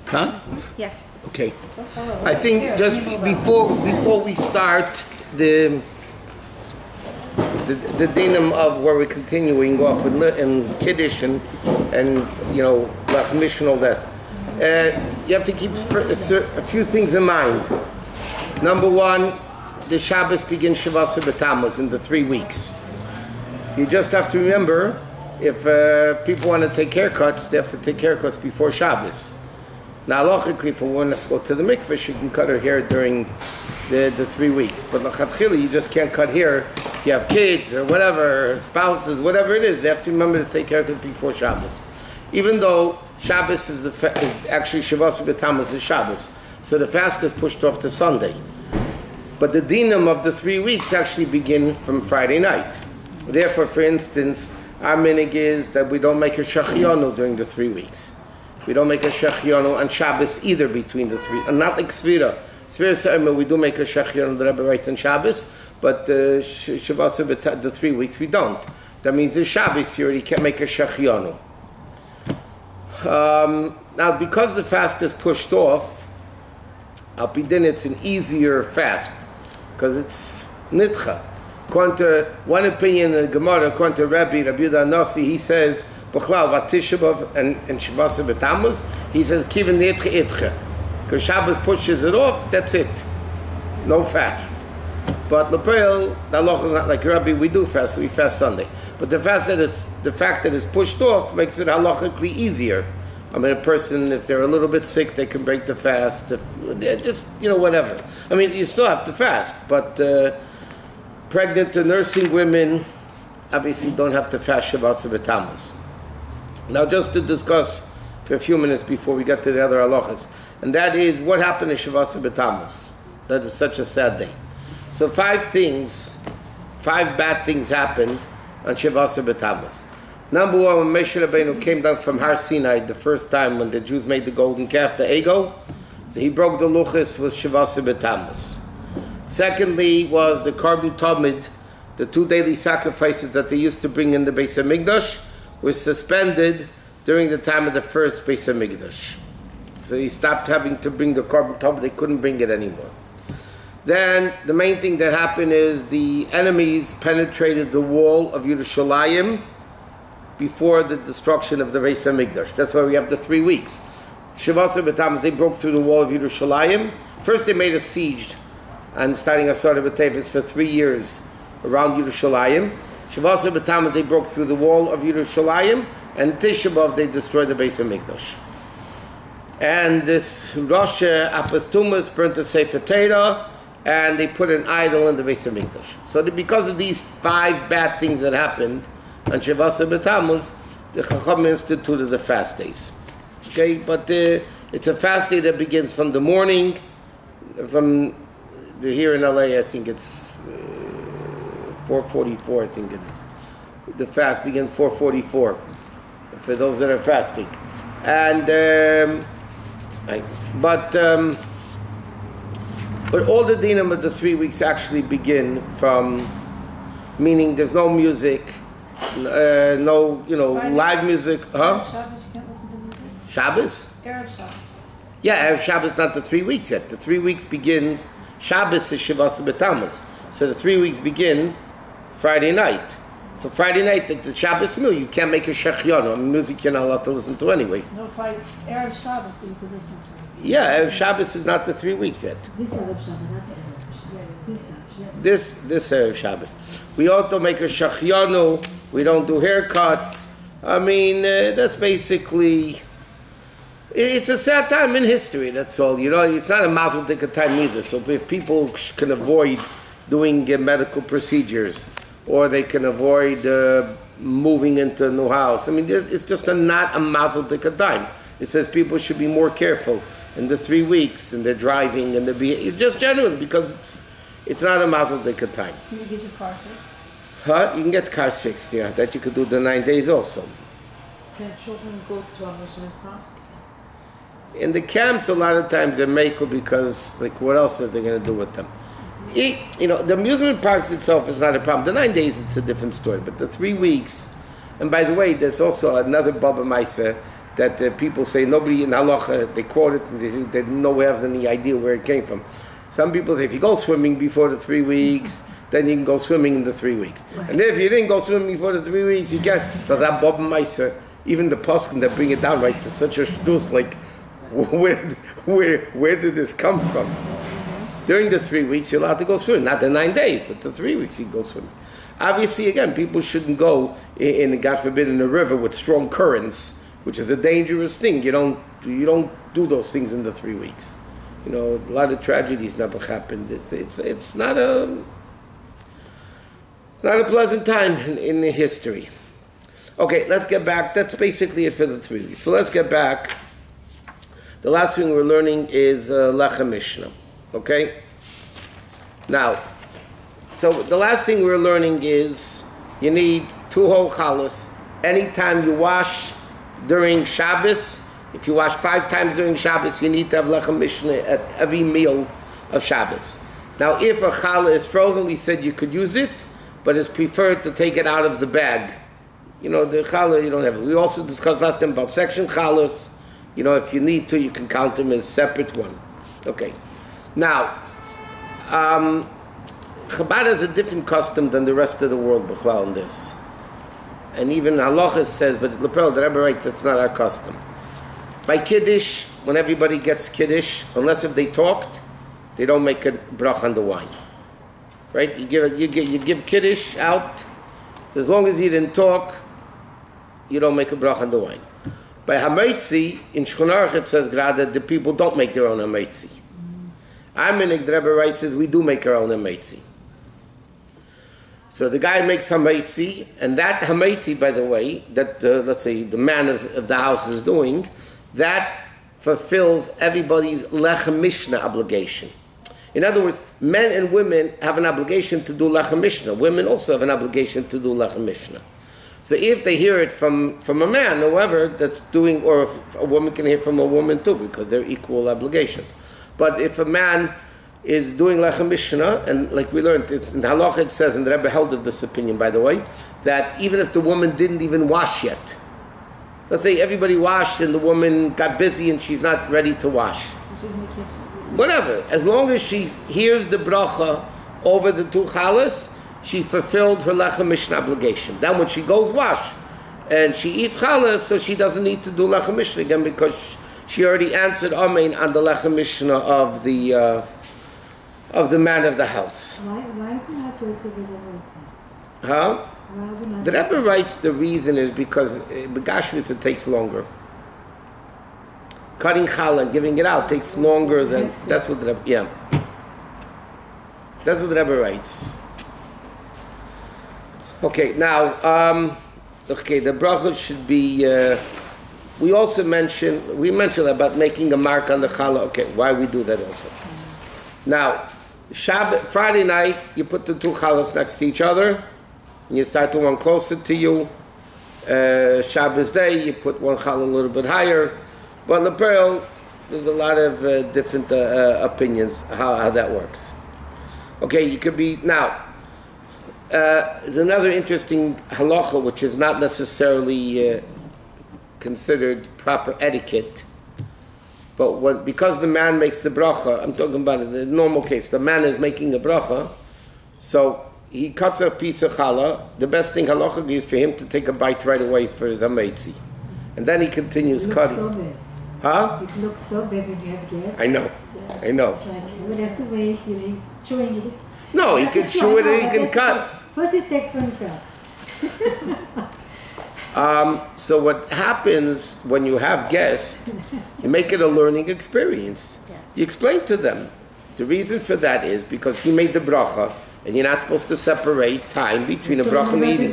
Huh? Yeah. Okay. I think just before we start the dinam of where we're continuing off in Kiddush and Lach Mish and all that, you have to keep a few things in mind. Number one, the Shabbos begins Shavasa B'Tammuz in the 3 weeks. You just have to remember, if people want to take haircuts, they have to take haircuts before Shabbos. Now, logically, if one wants to go to the mikveh, she can cut her hair during the 3 weeks. But l'chatchila, you just can't cut hair if you have kids or whatever, spouses, whatever it is. They have to remember to take haircuts before Shabbos. Even though Shabbos is actually Shavasa B'Tammuz is Shabbos, so the fast is pushed off to Sunday. But the dinam of the 3 weeks actually begin from Friday night. Therefore, for instance, our minig is that we don't make a shachianu during the 3 weeks. We don't make a shachianu on Shabbos either between the 3, and not like Svira. Svira Sa'ima, we do make a shachianu, the Rabbi writes on Shabbos, but Shavasa, the 3 weeks, we don't. That means the Shabbos, you already can't make a shachianu. Now, because the fast is pushed off, Alpidin, it's an easier fast, because it's nitcha. According to one opinion in the Gemara, according to Rabbi Yehuda Nasi, he says, B'chlal, about Tisha B'Av and Shavasa B'Tammuz, he says, Kiven Nitcha Itcha. Because Shabbos pushes it off, that's it. No fast. But L'Peil, the halacha is not like Rabbi, we do fast, we fast Sunday. But the fact that it's pushed off makes it halachically easier. I mean, a person, if they're a little bit sick, they can break the fast. If just, whatever. I mean, you still have to fast, but pregnant and nursing women obviously don't have to fast Shavasa B'Tammuz. Now, just to discuss for a few minutes before we get to the other halachas, and that is what happened to Shavasa B'Tammuz. That is such a sad day. So 5 bad things happened on Shavasa B'Tammuz. Number one, when Moshe Rabbeinu came down from Har Sinai the first time when the Jews made the golden calf, the ego, so he broke the luchos with Shavasa B'Tammuz. Secondly was the Korban Tamid, the 2 daily sacrifices that they used to bring in the Beis HaMikdash, was suspended during the time of the first Beis HaMikdash. So he stopped having to bring the Korban Tamid, they couldn't bring it anymore. Then the main thing that happened is the enemies penetrated the wall of Yerushalayim before the destruction of the Beis HaMikdash. That's why we have the 3 weeks. Shavasa B'Tammuz, they broke through the wall of Yerushalayim. First they made a siege, and starting Asar B'Tevis for 3 years around Yerushalayim. Shavasa B'Tammuz, they broke through the wall of Yerushalayim, and Tisha B'Av, they destroyed the Beis HaMikdash. And this Rosh Apastumas burnt the Sefer Torah, and they put an idol in the Beis HaMikdash. So because of these 5 bad things that happened on Shavasa B'Tammuz, the Chacham instituted the fast days. Okay, but it's a fast day that begins from the morning, from here in LA, I think it's 4:44, I think it is. The fast begins 4:44 for those that are fasting. And but all the dinam of the 3 weeks actually begin from, meaning there's no music, no live music, huh? Shabbos, you can't listen to music. Shabbos? Erev Shabbos. Yeah, Erev Shabbos, not the 3 weeks yet. The 3 weeks begins, Shabbos is Shavasa B'Tammuz. So the 3 weeks begin Friday night. So Friday night, the Shabbos meal, you can't make a shechianu. I mean, music you're not allowed to listen to anyway. No, Erev Shabbos you could listen to. Yeah, Erev Shabbos is not the 3 weeks yet. This Erev Shabbos, not the Erev Shabbos. This Erev Shabbos. We also make a shechianu. We don't do haircuts. I mean, that's basically... It's a sad time in history, that's all. It's not a mazel tov time either. So if people can avoid doing medical procedures, or they can avoid moving into a new house, I mean, it's just not a mazel tov time. It says people should be more careful in the 3 weeks, and they're driving, and they're just generally, because it's not a mazel tov time. Can you get your car fixed? Huh? You can get cars fixed, yeah. That you could do the 9 days also. Can children go to amusement parks? In the camps, a lot of times they're makel because, what else are they going to do with them? The amusement parks itself is not a problem. The 9 days, it's a different story. But the 3 weeks, And by the way, there's also another Baba Maisa that people say nobody in halacha, they quote it and they no one has any idea where it came from. Some people say if you go swimming before the 3 weeks, then you can go swimming in the 3 weeks. Right. And if you didn't go swimming before the 3 weeks, you can't. So that Baba Maisa, even the poskim that bring it down right to such a shtus, like where did this come from? During the 3 weeks, you're allowed to go swimming. Not the 9 days, but the 3 weeks you can go swimming. Obviously, again, people shouldn't go in, God forbid, in a river with strong currents, which is a dangerous thing. You don't do those things in the 3 weeks. You know, a lot of tragedies never happened. It's not a pleasant time in the history. Okay, let's get back. That's basically it for the 3 weeks. So let's get back. The last thing we're learning is Lechem Mishnah. Okay? Now, so the last thing we're learning is you need 2 whole challahs. Anytime you wash during Shabbos, if you wash 5 times during Shabbos, you need to have Lechem Mishnah at every meal of Shabbos. Now, if a challah is frozen, we said you could use it, but it's preferred to take it out of the bag. You know, the challah, you don't have it. We also discussed last time about section challahs. You know, if you need to, you can count them as separate one. Okay. Now, Chabad has a different custom than the rest of the world, B'chlal, in this. And even Halachos says, but Lepel, the Rabbi writes, that's not our custom. By Kiddush, when everybody gets Kiddush, unless if they talked, they don't make a brach on the wine. Right? You give Kiddush out, so as long as you didn't talk, you don't make a brach on the wine. By Hameitzi, in Shulchan Aruch it says that the people don't make their own Hameitzi. Aminik, the Rebbe writes, says we do make our own Hameitzi. So the guy makes Hameitzi, and that Hameitzi, by the way, that let's say the man of the house is doing, that fulfills everybody's Lechem Mishnah obligation. In other words, men and women have an obligation to do Lechem Mishnah. Women also have an obligation to do Lechem Mishnah. So if they hear it from a man, whoever that's doing, or if a woman can hear from a woman too, because they're equal obligations. But if a man is doing Lechem Mishnah, and like we learned, it's in Halachos it says, and the Rebbe held of this opinion, by the way, that even if the woman didn't even wash yet, let's say everybody washed and the woman got busy and she's not ready to wash. She's in the kitchen. Whatever. As long as she hears the bracha over the 2 challahs, she fulfilled her Lechem Mishnah obligation. Then when she goes wash and she eats challah, so she doesn't need to do Lechem Mishnah again because she already answered Amen on the Lechem Mishnah of the man of the house. Why do not Yosef is a Huh? The Rebbe writes the reason is because Begashmitz it takes longer. Cutting challah and giving it out takes longer than, that's what the Rebbe, yeah. That's what the Rebbe writes. Okay, now, the bracha should be, we also mentioned about making a mark on the challah. Okay, why we do that also. Now, Shabbat, Friday night, you put the 2 challahs next to each other, and you start to one closer to you. Shabbos day, you put one challah a little bit higher. But the Pearl, there's a lot of different opinions how that works. Okay, you could be, now, there's another interesting halacha, which is not necessarily considered proper etiquette, but because the man makes the bracha, I'm talking about in the normal case, the man is making a bracha, so he cuts a piece of challah. The best thing halacha is for him to take a bite right away for his hameitzi, and then he continues cutting. So bad. Huh? It looks so bad when you have guests. I know. I know. It's like he would have to wait till he's chewing it. No, he can chew it and he can cut. First he takes for himself. So what happens when you have guests, you make it a learning experience. You explain to them. The reason for that is because he made the bracha, and you're not supposed to separate time between a bracha and eating.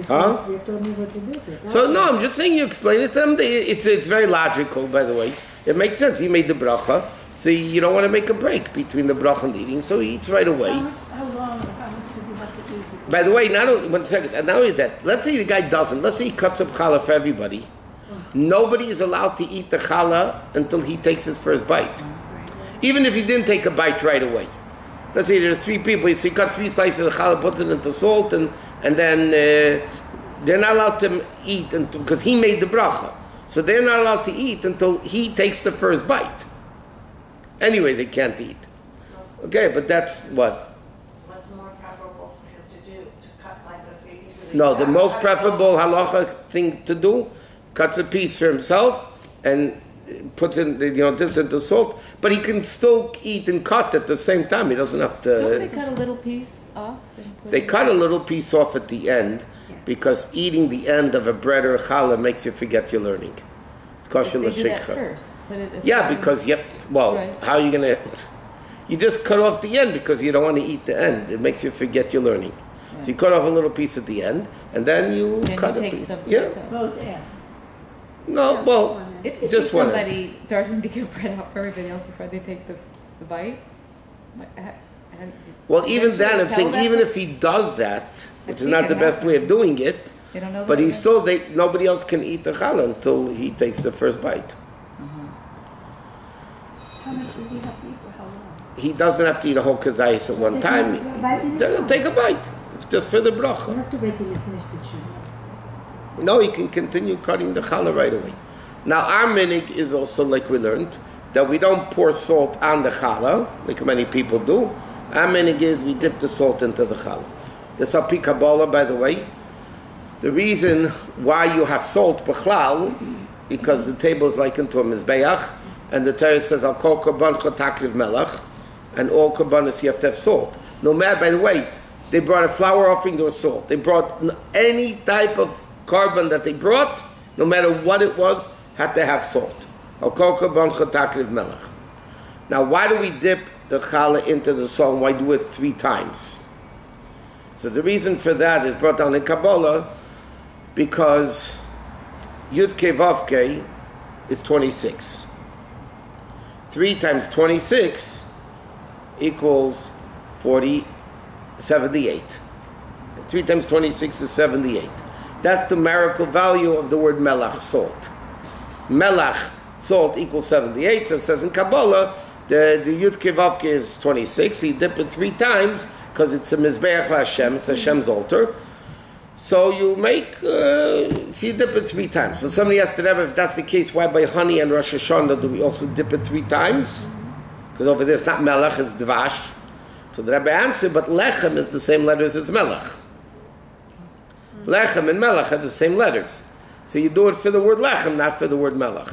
Huh? You told me what to do. So no, I'm just saying you explain it to them. It's very logical, by the way. It makes sense. He made the bracha, so you don't want to make a break between the bracha and eating, so he eats right away. How much does he have to eat? By the way, not only that, let's say the guy doesn't. Let's say he cuts up challah for everybody. Nobody is allowed to eat the challah until he takes his first bite. Even if he didn't take a bite right away. Let's say there are 3 people, so he cuts 3 slices of challah, puts it into salt, and then they're not allowed to eat until, because he made the bracha. So they're not allowed to eat until he takes the first bite. Anyway, they can't eat. Okay, but that's what? What's more preferable for him to do? To cut like the 3 pieces? No, the most preferable halacha thing to do, cuts a piece for himself and puts in, dips into salt, but he can still eat and cut at the same time. He doesn't have to. Don't they cut a little piece off? They cut a little piece off at the end because eating the end of a bread or a challah makes you forget your learning. It's kosher They do that l'shikha. first. Yeah, because Right. how are you gonna? You just cut off the end because you don't want to eat the end. It makes you forget your learning. Right. So you cut off a little piece at the end, and then you And cut you a take piece. some Yeah. yourself. Both ends. No, well, If you see just one end. somebody starting to get bread out for everybody else before they take the bite, Well, even then, I'm tell saying that even to- if he does that, which is seen not it the best happen. way of doing it, they don't know. but that he's yet? still nobody else can eat the challah until he takes the first bite. How much does he have to eat for how long? He doesn't have to eat a whole kazayis at one time. Take a bite, just for the You bracha. have to wait till you finish the chew. No, he can continue cutting the challah right away. Now, our minig is also, like we learned, that we don't pour salt on the challah, like many people do. Our minig is we dip the salt into the challah. The Sapi Kabbalah, by the way, the reason why you have salt, b'chlal, because the table is likened to a mizbeach, and the Torah says, Al kol korban chotakriv melach, and all korbanos you have to have salt. No matter, by the way, they brought a flour offering, there was salt. They brought any type of carbon that they brought, no matter what it was, had to have salt. Al kol korban chotakriv melach. Now, why do we dip the challah into the salt? Why do it 3 times? So the reason for that is brought down in Kabbalah because Yud Kei Vav Kei is 26. 3 times 26 equals 78. 3 times 26 is 78. That's the numerical value of the word melach, salt. Melach, salt, equals 78. So it says in Kabbalah, the Yud Kei Vav Kei is 26. So you dip it 3 times because it's a Mizbeach LaHashem, it's Hashem's altar. So you make, so you dip it 3 times. So somebody asked the Rebbe, if that's the case, why by honey and Rosh Hashanah do we also dip it 3 times? Because over there it's not melech, it's dvash. So the Rebbe answered, but lechem is the same letters as melech. Lechem and melech are the same letters. So you do it for the word lechem, not for the word melech.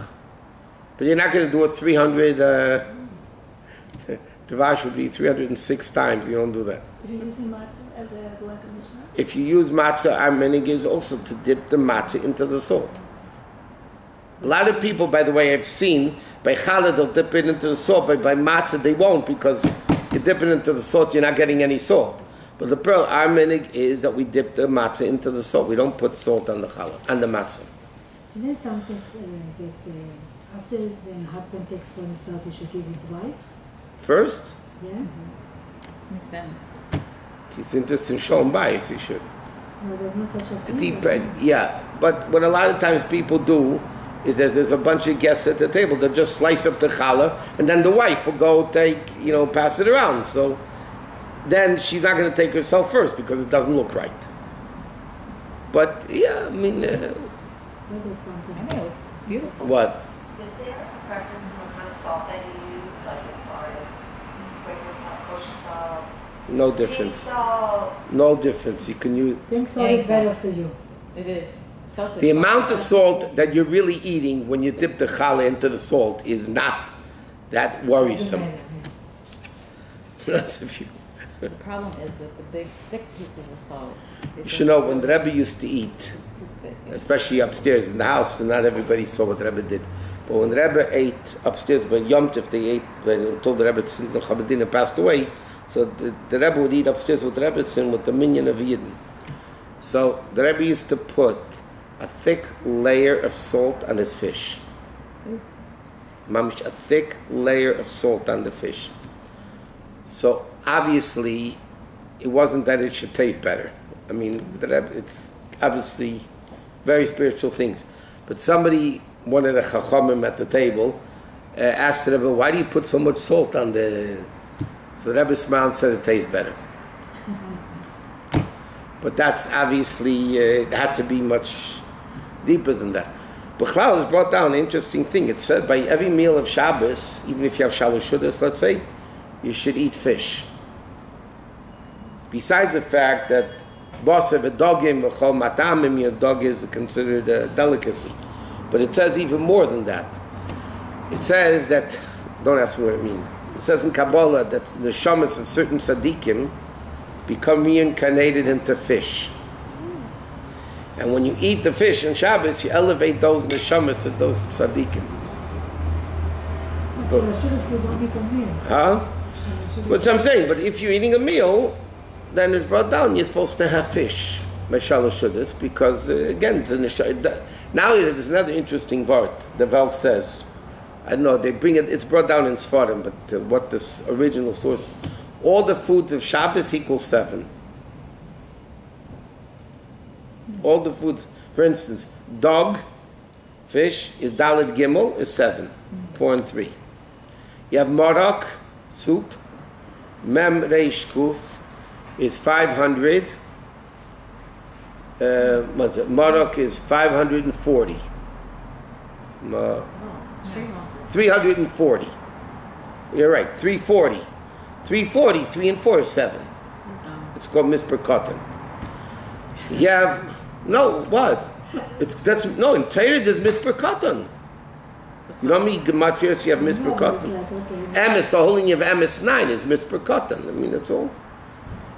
But you're not going to do it 300, dvash would be 306 times, you don't do that. If you're using matzah as a lechem mishnah? If you use matzah, our minig is also to dip the matzah into the salt. A lot of people, by the way, I've seen, by challah they'll dip it into the salt, but by matzah they won't because you dip it into the salt, you're not getting any salt. But the pearl, our minig is that we dip the matzah into the salt. We don't put salt on the challah, on the matzah. Is there something that after the husband takes for himself, he should give his wife? First, Yeah? Makes sense. if he's interested in shalom bayis, he should. No, there's no such a thing. Yeah, but what a lot of times people do is that there's a bunch of guests at the table that just slice up the challah, and then the wife will go pass it around. So then she's not going to take herself first because it doesn't look right. But yeah, I mean, That is I something. think it looks beautiful. what? Is there a preference in the kind of salt that you use, like as far as regular salt, kosher salt, No pink difference. salt? No difference. You can use Think salt is better for you. It is. Salt is the salt. amount of salt that you're really eating when you dip the challah into the salt is not that worrisome. That's if you. The problem is with the big, thick pieces of salt. You should know when the Rebbe used to eat, It's too thick. especially upstairs in the house, and not everybody saw what the Rebbe did. But when the Rebbe ate upstairs by Yom Tov, they ate until the Rebbe Chabadina passed away. So the Rebbe would eat upstairs with the Rebbe with the minyan of Yidden. So the Rebbe used to put a thick layer of salt on his fish. Mamish, a thick layer of salt on the fish. So obviously, it wasn't that it should taste better. I mean, it's obviously very spiritual things. But somebody, one of the chachamim at the table, asked the Rebbe, why do you put so much salt on the... So the Rebbe smiled and said it tastes better. But that's obviously, it had to be much deeper than that. Bechlal has brought down an interesting thing. It said by every meal of Shabbos, even if you have Shalosh Shudas, let's say, you should eat fish. Besides the fact that Basav Dogim V'chol Matamim, your dog is considered a delicacy. But it says even more than that. It says that, don't ask me what it means. It says in Kabbalah that the shamas of certain tzaddikim become reincarnated into fish. And when you eat the fish on Shabbos, you elevate those neshamas of those tzaddikim. Huh? That's what I'm saying. But if you're eating a meal, then it's brought down. You're supposed to have fish, Meshalosh Shudas, because again, now there's another interesting word. The Welt says, I don't know. They bring it. It's brought down in Sfarim, but what this original source, all the foods of Shabbos equals 7. All the foods, for instance, dog, fish is Dalet Gimel is 7, 4 and 3. You have Marak, soup, Mem Reish Kuf is 500. Marak is 540. 340. You're right, 340. 340, 3 and 4 is 7. It's called Misper Cotton. You have, no, what? In Torah there's Misper Cotton. You know how many gematrias you have Misper Cotton? Emes, the whole thing of Emes 9 is Misper Cotton. I mean, that's all.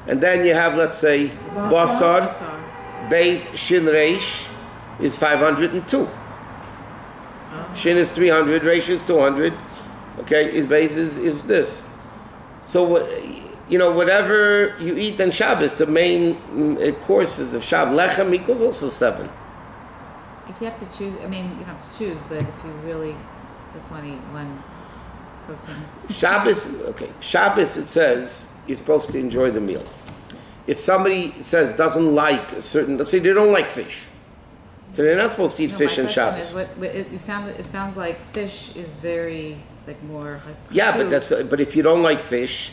And then you have, let's say, Basar, Beis, Shin Reish is 502. Shin is 300, Reish is 200. Okay, his Beis is this. So, whatever you eat on Shabbos, the main courses of Shabbos, Lechem equals also 7. If you have to choose, I mean, you don't have to choose, but if you really just want to eat one protein. Shabbos, it says, you're supposed to enjoy the meal. If somebody says doesn't like a certain, let's say they don't like fish, so they're not supposed to eat fish on Shabbos. It sounds like fish is very, more like yeah, but if you don't like fish,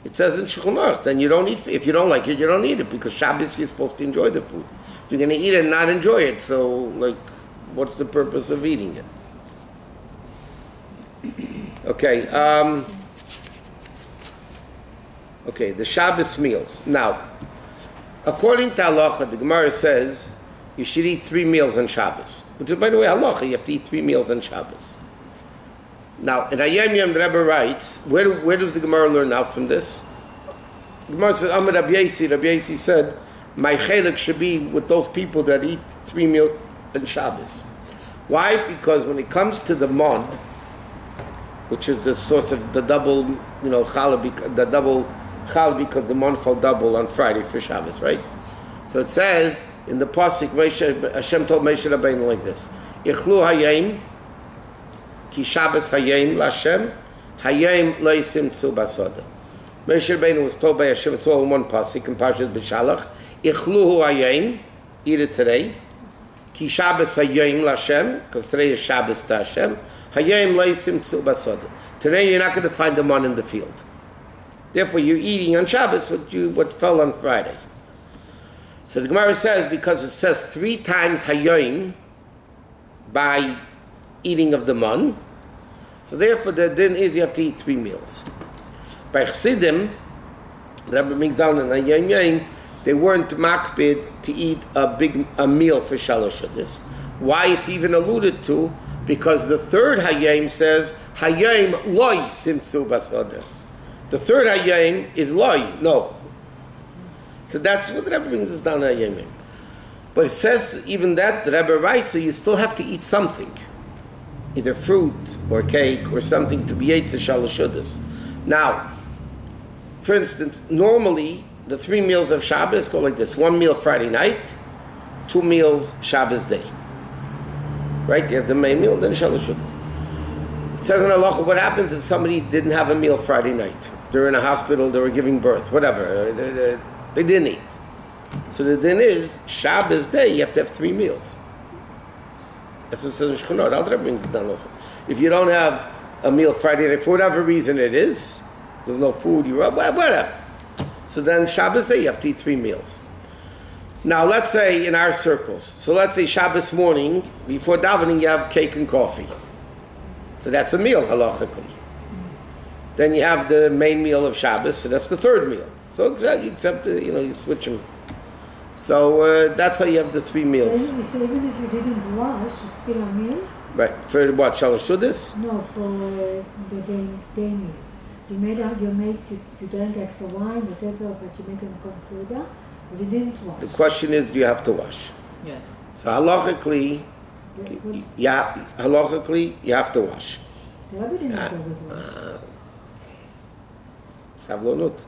it says in Shulchan Aruch, then you don't eat. If you don't like it, you don't eat it, because Shabbos you're supposed to enjoy the food. If you're going to eat it and not enjoy it, so what's the purpose of eating it? Okay. Okay, the Shabbos meals. Now, according to Halacha, the Gemara says you should eat 3 meals on Shabbos. Which is, by the way, Halacha, you have to eat 3 meals on Shabbos. Now, in Hayom Yom, the Rebbe writes, where does the Gemara learn out from this? The Gemara says, Amar Rabbi Yosef said, my chelik should be with those people that eat 3 meals on Shabbos. Why? Because when it comes to the mon, which is the source of the double, challah, because the mon fell double on Friday for Shabbos, right? So it says in the pasuk, Hashem told Moshe Rabbeinu like this: Ichlu hayim, ki Shabbos hayim l'Hashem, hayim lo yisimtzu basada. Moshe Rabbeinu was told by Hashem, it's all in one pasuk in Parashat B'Shalach, Ichlu hayim, eat it today, ki Shabbos hayim l'Hashem, because today is Shabbos to Hashem, hayim lo yisimtzu basada. Today you're not going to find the mon in the field. Therefore, you're eating on Shabbos what fell on Friday. So the Gemara says, because it says 3 times hayoim by eating of the mon, so therefore the din is you have to eat 3 meals. By Chassidim, the Rabbi brings down in Hayom Yom, they weren't makbid to eat a meal for Shalosh Shudas. Why it's even alluded to, because the third hayom says hayom loy simtzu basada. The third hayom is loy, no. So that's what the Rebbe brings us down in Hayom. But it says even that, the Rebbe writes, so you still have to eat something. Either fruit or cake or something to be ate to Shalosh Shudas. Now, for instance, normally the 3 meals of Shabbos go like this: 1 meal Friday night, 2 meals Shabbos day. Right? You have the main meal, then Shalosh Shudas. It says in Halacha, what happens if somebody didn't have a meal Friday night? They're in a hospital, they were giving birth, whatever. They didn't eat. So the din is, Shabbos day, you have to have 3 meals. That's what it says in Shulchan Aruch. Alter brings it down also. If you don't have a meal Friday night, for whatever reason it is, there's no food, you're up, whatever. So then Shabbos day, you have to eat 3 meals. Now, let's say in our circles, so let's say Shabbos morning, before davening, you have cake and coffee. So that's a meal, halachically. Then you have the main meal of Shabbos, so that's the third meal. So except you switch them. So that's how you have the three meals. So even if you didn't wash, it's still a meal? Right. For what, Shalosh Shuddis? No, for the day meal. You drank extra wine, whatever, but you make a soda, but you didn't wash. The question is, do you have to wash? Yes. So halachically, you have to wash. The Rabbi didn't always wash. Savlonut.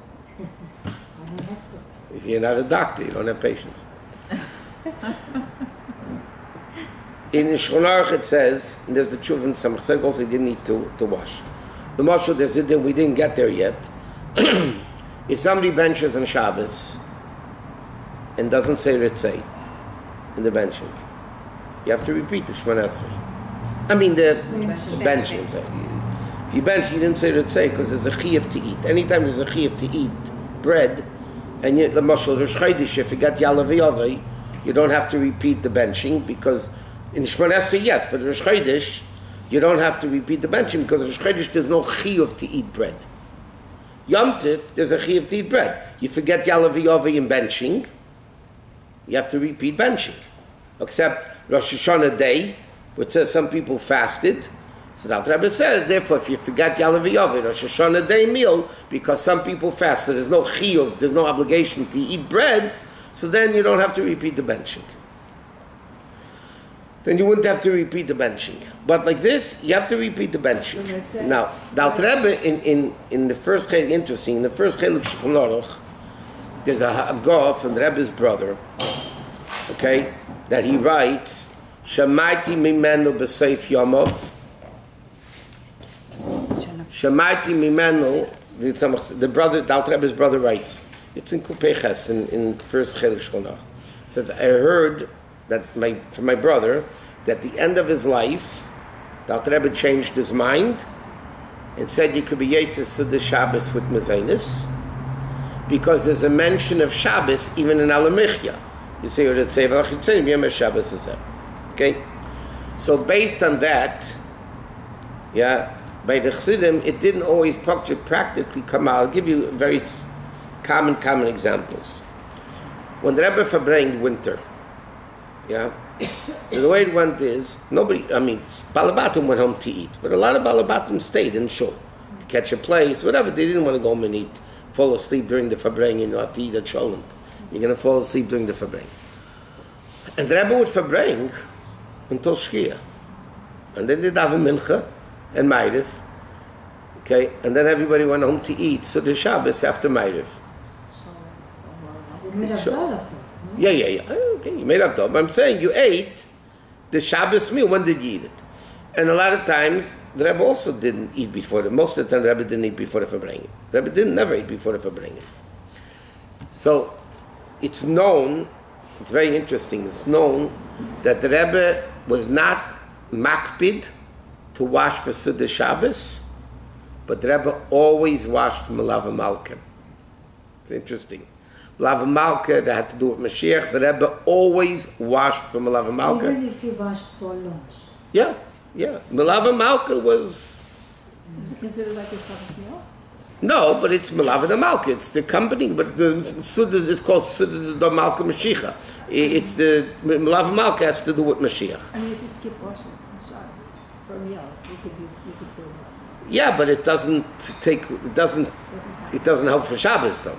I don't have to. If you're not a doctor, you don't have patience. In Shulchan Aruch it says, and there's a tshuva in Samach Seg also, you didn't need to wash. The Moshe, there's a we didn't get there yet. If somebody benches on Shabbos and doesn't say Ritzei in the benching, you have to repeat the Shemona Esrei. I mean the benching. If you bench, you didn't say Ritzei because there's a chiyuv to eat. Anytime there's a chiyuv to eat bread, and yet the Moshe, Rosh Chodesh, if you got Yalav Yovei, you don't have to repeat the benching because in Shemona Esrei, yes, but in Rosh Chodesh, you don't have to repeat the benching because in Rosh Chodesh there's no chiyuv to eat bread. Yom Tif, there's a chiyuv to eat bread. You forget Yalav Yovei in benching, you have to repeat benching. Except Rosh Hashanah day, which says some people fasted. So the Rabbi says, therefore, if you forget Yalav Yovei, Rosh Hashanah day meal, because some people fast, so there's no chiyuv, there's no obligation to eat bread, so then you don't have to repeat the benching. Then you wouldn't have to repeat the benching. But like this, you have to repeat the benching. Now, the Rebbe in the first chelik, interesting, in the first chelik Shulchan Aruch, there's a Haggadah from the Rebbe's brother, okay, that he writes, Shamaiti mimenu b'seif yomov. Shamaiti mimenu, the brother, the Rebbe's brother writes, it's in Kupeches, in first chelik Shulchan Aruch. It says, I heard that from my brother, that the end of his life, the Rebbe changed his mind and said you could be Yetzis to the Shabbos with Mezainis, because there's a mention of Shabbos even in Alamichya. You say, or it's Shabbos is there. Okay? So based on that, by the Chassidim, it didn't always practically come out. I'll give you very common examples. When the Rebbe verbringed winter, so the way it went is, Balabatim went home to eat, but a lot of Balabatim stayed in Shul to catch a place, whatever. They didn't want to go home and eat, fall asleep during the Fabring, and you have to eat at Sholent. You're going to fall asleep during the Fabring. And the Rebbe would Fabring until Shkia. And then they daven Mincha and Ma'ariv, okay, and then everybody went home to eat, so the Shabbos after Ma'ariv. Yeah. Okay, you made up though. But I'm saying you ate the Shabbos meal. When did you eat it? And a lot of times the Rebbe also didn't eat before the. Most of the time the Rebbe didn't eat before the Fabringing. The Rebbe didn't never eat before the Fabringing. So it's known. It's very interesting. It's known that the Rebbe was not makpid to wash for Suda Shabbos, but the Rebbe always washed Malava Malka. It's interesting. Malava Malka, that had to do with Mashiach. The Rebbe always washed for Malava Malka. Even if you washed for lunch. Yeah. Malava Malka was... Is it considered like a Shabbos meal? No, but it's Malava Malka. It's the company, but the Suda is called Suda Malka Mashiach. It's the Malava Malka has to do with Mashiach. I mean, if you skip washing on Shabbos for a meal, you could do it. Yeah, but it doesn't help for Shabbos though.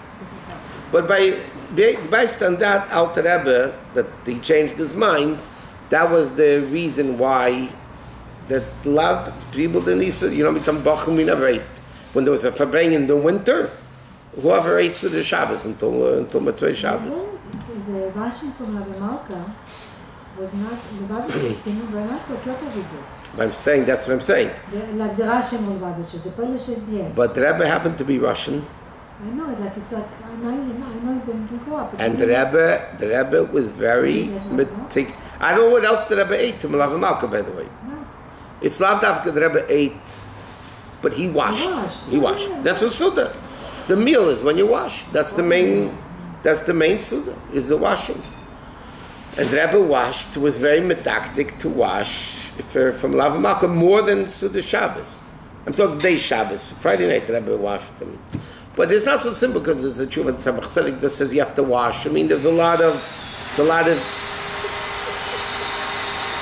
But based on that, Alter Rebbe, that he changed his mind, that was the reason why that people didn't eat, we never ate. When there was a Fabring in the winter, whoever ate to the Shabbos until Matzoi Shabbos. The washing from Rabbi Malka was not, the Babishim were not so careful with it. I'm saying, that's what I'm saying. Like the Russian or Babishim, the Polish, yes. But the Rebbe happened to be Russian. I know, I know when we grow up. And the Rebbe was very meticulous. I don't know what else the Rebbe ate to Malava Malka, by the way. No. It's not that the Rebbe ate, but he washed. He washed. That's a Suda. The meal is when you wash. That's the main Suda, is the washing. And Rebbe was very medactic to wash from Lav Malka more than Suda Shabbos. I'm talking day Shabbos. Friday night Rebbe washed them. But it's not so simple because there's a tshuva Tzemach Tzedek that says you have to wash. I mean, there's a lot of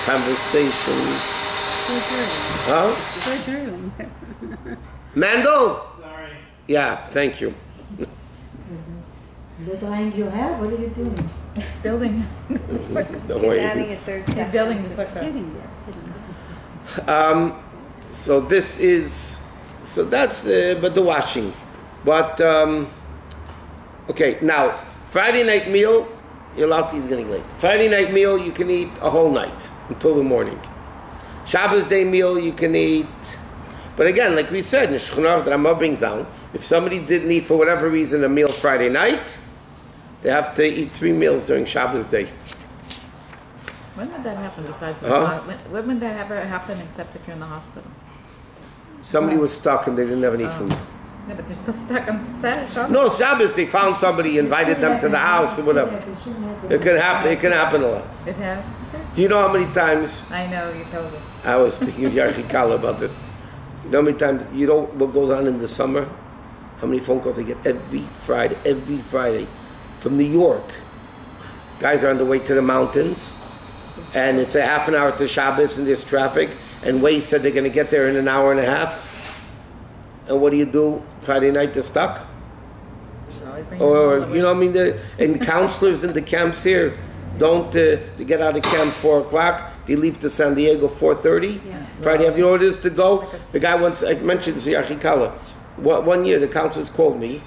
conversations. Huh? Mandel? Sorry. Yeah, thank you. The drying your hair? What are you doing? Building. Don't worry. Adding a third He's step. building the sukkah. Getting there. So this is, so that's, but the washing. But, okay, now, Friday night meal, you're allowed to eat getting late. Friday night meal, you can eat a whole night until the morning. Shabbos day meal, you can eat, but again, like we said, in Shechonah, the Ramah brings down, if somebody didn't eat for whatever reason a meal Friday night, they have to eat 3 meals during Shabbos day. When would that happen besides the when would that ever happen except if you're in the hospital? Somebody was stuck and they didn't have any food. Yeah, but they're still stuck on Saturday. No, Shabbos, they found somebody, invited them to the house or whatever. It can happen a lot. It have? Do you know how many times, I know, you told me. I was speaking with Yarchi Kala about this, you know how many times, you know what goes on in the summer? How many phone calls I get every Friday from New York. Guys are on the way to the mountains, and it's a half an hour to Shabbos and there's traffic, and Waze said they're going to get there in an hour and a half. And what do you do Friday night? They're stuck? Or, you know, I mean, and counselors in the camps here don't, to get out of camp 4 o'clock, they leave to San Diego 4:30. Yeah. Friday, have you know what it is to go? The guy once, I mentioned this to Yachikala, one year the counselors called me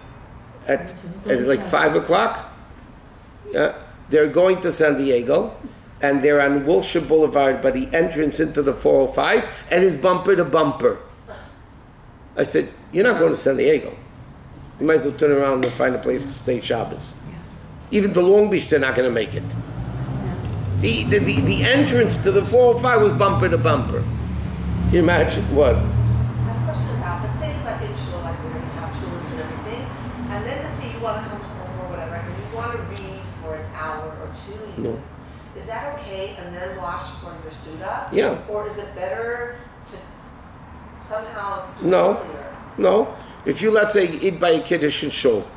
at like 5 o'clock. Yeah, they're going to San Diego, and they're on Wilshire Boulevard by the entrance into the 405, and it's bumper to bumper. I said, you're not going to San Diego. You might as well turn around and find a place to stay Shabbos. Even to Long Beach, they're not going to make it. The entrance to the 405 was bumper to bumper. Can you imagine what? I have a question about, let's say like in shul, like we're going to have children and everything, and then let's say you want to come home or whatever, and you want to read for an hour or 2 even. No. Is that okay, and then wash for your Suda? Yeah. Or is it better to somehow do No. it earlier? No. If you, let's say, eat by a Kiddush and shul,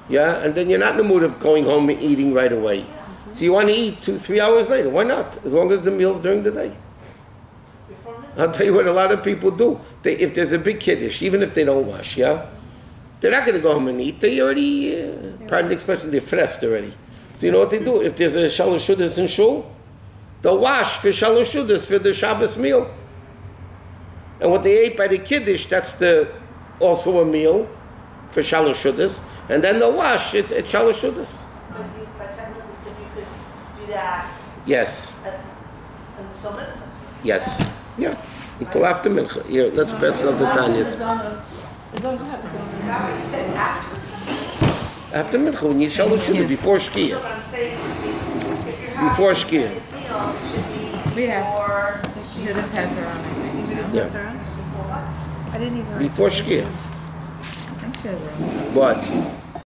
yeah, and then you're not in the mood of going home and eating right away. So you want to eat 2-3 hours later. Why not? As long as the meal's during the day. Before midnight? I'll tell you what a lot of people do. If there's a big Kiddush, even if they don't wash, yeah, they're not going to go home and eat. They already, pardon the expression, they're fressed already. So you know what they do? If there's a Shalosh Shudas in shul, they'll wash for Shalosh Shudas for the Shabbos meal. And what they ate by the Kiddush, that's also a meal for Shalosh Shudas. And then they'll wash it at Shalosh Shudas. But technically, so you could do that Yes. until midnight. Yes. Yeah. Until after Mincha. Yeah, let's pass on the Tanyas. After Mincha, when you Shalosh Shudas, before Shkia. But I'm saying, if you're having Before a Shkia. meal, it should be We have. before Yeah, this has her on, I think. Yeah. before what? I didn't even. Before Shkia. I think she has her on. What?